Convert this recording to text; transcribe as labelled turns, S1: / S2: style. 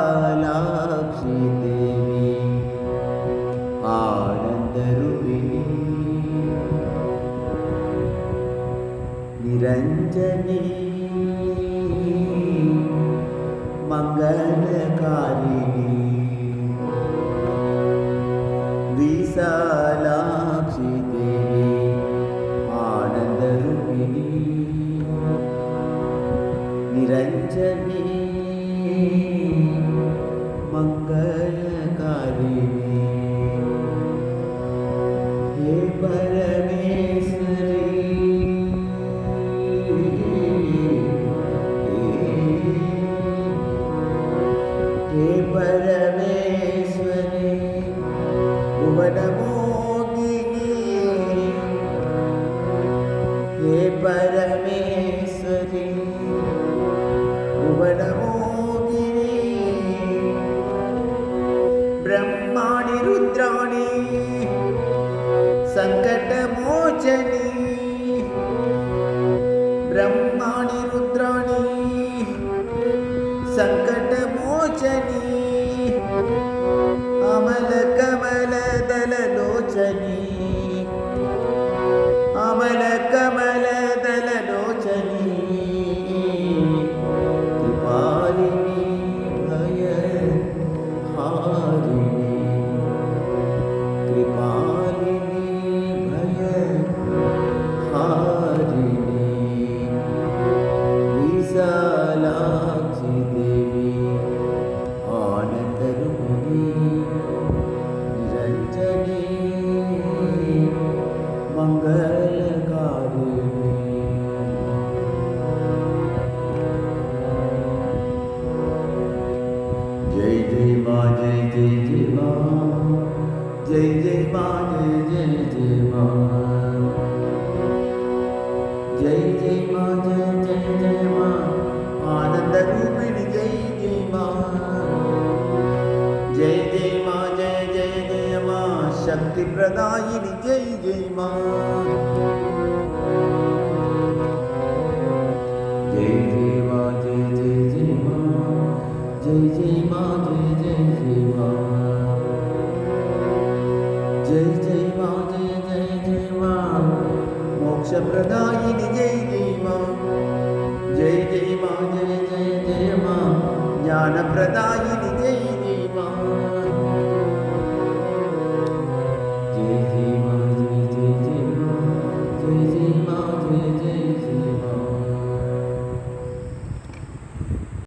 S1: विशालाक्षी देवी आनंदरूपिणी निरंजनी मंगलकारिणी विशालाक्षी देवी आनंदरूपिणी निरंजनी मंगलकारिणी हे परमेश्वरी हे परमेश्वरी भुवनमोहिनी हे परमेश्वरी भुवनमोहिनी ब्रह्माणि रुद्राणि संकटमोचनी ब्रह्माणि रुद्राणि संकटमोचनी अमलकमलदललोचनी अमलकमलदललोचनी कृपालिनी भयहारिणी कृपालिनी भयहारिणी विशालाक्षी देवी आनंदरूपिणी निरंजनी मंगलकारिणी जय जय माँ जय जय जय माँ जय जय माँ जय जय जय माँ जय जय माँ जय जय जय माँ आनंद रूपिणी जय जय माँ जय जय माँ जय जय जय माँ शक्ति प्रदायिनी जय जय माँ जय जय माँ जय जय जय माँ जय जय माँ जय जय जय माँ जय जय माँ जय जय जय माँ मोक्ष प्रदायिनी जय जय माँ जय जय माँ जय जय जय माँ ज्ञान प्रदायिनी